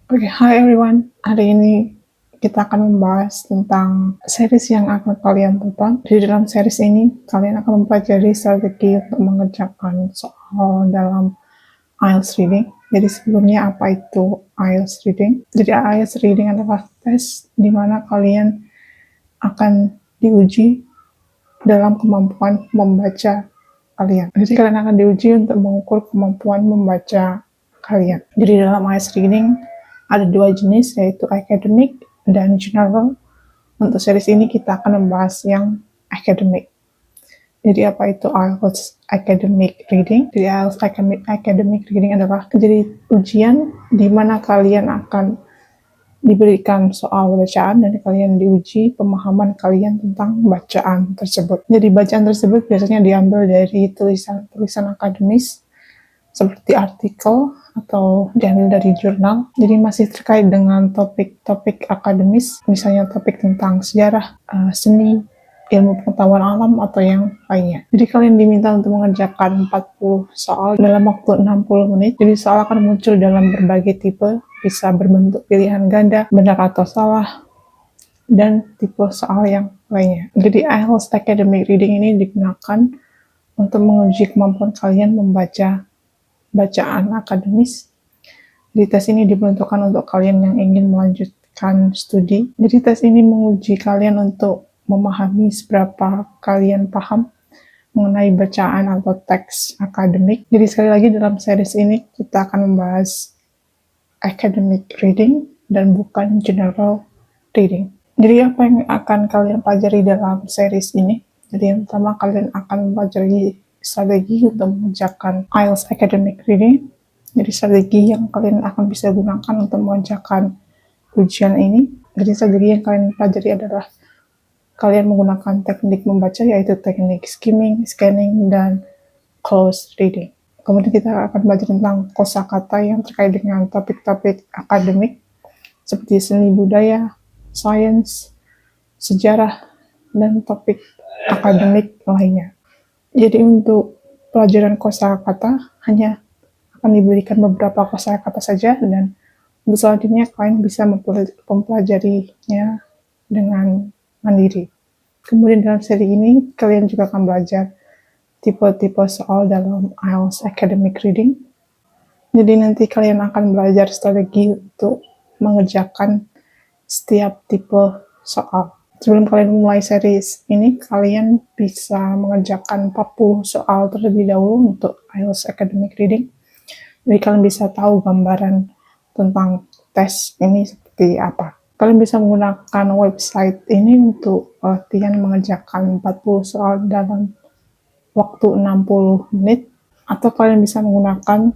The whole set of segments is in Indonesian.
Oke, hi everyone. Hari ini kita akan membahas tentang series yang akan kalian tonton. Di dalam series ini, kalian akan mempelajari strategi untuk mengerjakan soal dalam IELTS reading. Jadi sebelumnya apa itu IELTS reading? Jadi IELTS reading adalah tes di mana kalian akan diuji dalam kemampuan membaca kalian. Jadi kalian akan diuji untuk mengukur kemampuan membaca kalian. Jadi dalam IELTS reading ada dua jenis, yaitu academic dan general. Untuk series ini kita akan membahas yang academic. Jadi apa itu IELTS academic reading? Jadi IELTS academic reading adalah jadi ujian di mana kalian akan diberikan soal bacaan dan kalian diuji pemahaman kalian tentang bacaan tersebut. Jadi bacaan tersebut biasanya diambil dari tulisan akademis seperti artikel atau diambil dari jurnal. Jadi masih terkait dengan topik-topik akademis, misalnya topik tentang sejarah, seni, ilmu pengetahuan alam, atau yang lainnya. Jadi kalian diminta untuk mengerjakan 40 soal dalam waktu 60 menit. Jadi soal akan muncul dalam berbagai tipe, bisa berbentuk pilihan ganda, benar atau salah, dan tipe soal yang lainnya. Jadi IELTS academic reading ini digunakan untuk menguji kemampuan kalian membaca bacaan akademis. Jadi tes ini diperuntukkan untuk kalian yang ingin melanjutkan studi. Jadi tes ini menguji kalian untuk memahami seberapa kalian paham mengenai bacaan atau teks akademik. Jadi sekali lagi dalam series ini kita akan membahas academic reading dan bukan general reading. Jadi apa yang akan kalian pelajari dalam series ini? Jadi yang pertama kalian akan mempelajari strategi untuk mengerjakan IELTS academic reading. Jadi strategi yang kalian akan bisa gunakan untuk mengerjakan ujian ini. Jadi strategi yang kalian pelajari adalah kalian menggunakan teknik membaca, yaitu teknik skimming, scanning, dan close reading. Kemudian kita akan belajar tentang kosakata yang terkait dengan topik-topik akademik seperti seni budaya, sains, sejarah, dan topik akademik lainnya. Jadi untuk pelajaran kosakata hanya akan diberikan beberapa kosakata saja, dan untuk selanjutnya kalian bisa mempelajarinya dengan mandiri. Kemudian dalam seri ini kalian juga akan belajar tipe-tipe soal dalam IELTS academic reading. Jadi nanti kalian akan belajar strategi untuk mengerjakan setiap tipe soal. Sebelum kalian mulai series ini, kalian bisa mengerjakan 40 soal terlebih dahulu untuk IELTS academic reading. Jadi kalian bisa tahu gambaran tentang tes ini seperti apa. Kalian bisa menggunakan website ini untuk latihan mengerjakan 40 soal dalam waktu 60 menit, atau kalian bisa menggunakan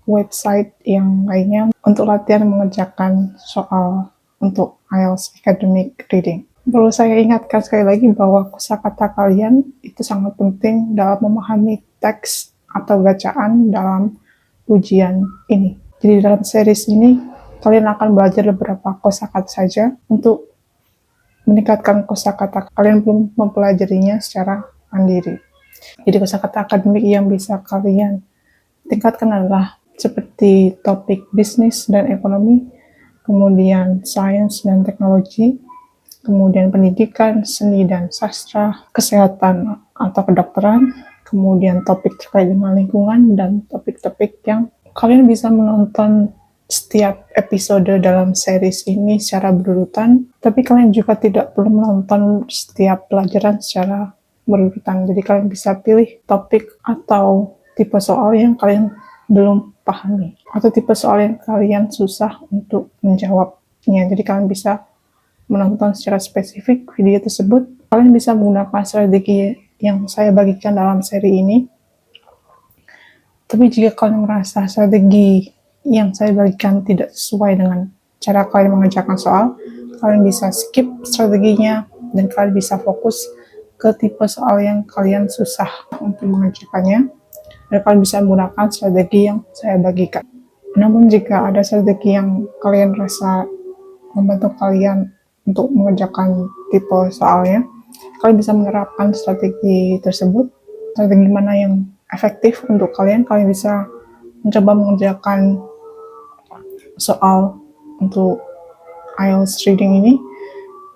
website yang lainnya untuk latihan mengerjakan soal untuk IELTS academic reading. Perlu saya ingatkan sekali lagi bahwa kosakata kalian itu sangat penting dalam memahami teks atau bacaan dalam ujian ini. Jadi dalam series ini kalian akan belajar beberapa kosakata saja. Untuk meningkatkan kosakata kalian belum mempelajarinya secara mandiri. Jadi kosakata akademik yang bisa kalian tingkatkan adalah seperti topik bisnis dan ekonomi, kemudian sains dan teknologi, kemudian pendidikan, seni dan sastra, kesehatan atau kedokteran, kemudian topik terkait dengan lingkungan, dan topik-topik yang kalian bisa menonton setiap episode dalam series ini secara berurutan, tapi kalian juga tidak perlu menonton setiap pelajaran secara berurutan. Jadi kalian bisa pilih topik atau tipe soal yang kalian belum pahami, atau tipe soal yang kalian susah untuk menjawabnya. Jadi kalian bisa menonton secara spesifik video tersebut. Kalian bisa menggunakan strategi yang saya bagikan dalam seri ini. Tapi jika kalian merasa strategi yang saya bagikan tidak sesuai dengan cara kalian mengerjakan soal, kalian bisa skip strateginya dan kalian bisa fokus ke tipe soal yang kalian susah untuk mengerjakannya, dan kalian bisa menggunakan strategi yang saya bagikan. Namun jika ada strategi yang kalian rasa membantu kalian untuk mengerjakan tipe soalnya, kalian bisa menerapkan strategi tersebut. Strategi mana yang efektif untuk kalian bisa mencoba mengerjakan soal untuk IELTS reading ini,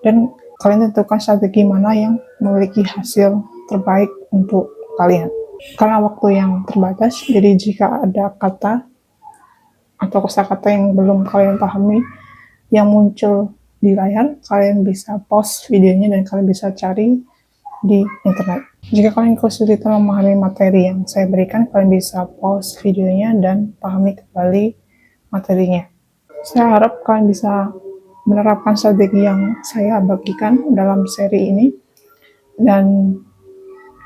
dan kalian tentukan strategi mana yang memiliki hasil terbaik untuk kalian. Karena waktu yang terbatas, jadi jika ada kata atau kosakata yang belum kalian pahami yang muncul di layar, kalian bisa pause videonya dan kalian bisa cari di internet. Jika kalian kesulitan memahami materi yang saya berikan, kalian bisa pause videonya dan pahami kembali materinya. Saya harap kalian bisa menerapkan strategi yang saya bagikan dalam seri ini, dan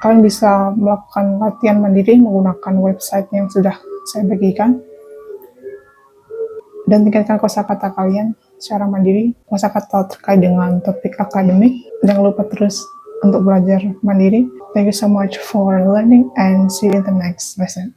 kalian bisa melakukan latihan mandiri menggunakan website yang sudah saya bagikan, dan tingkatkan kosakata kalian secara mandiri, kosakata terkait dengan topik akademik. Jangan lupa terus untuk belajar mandiri. Thank you so much for learning and see you in the next lesson.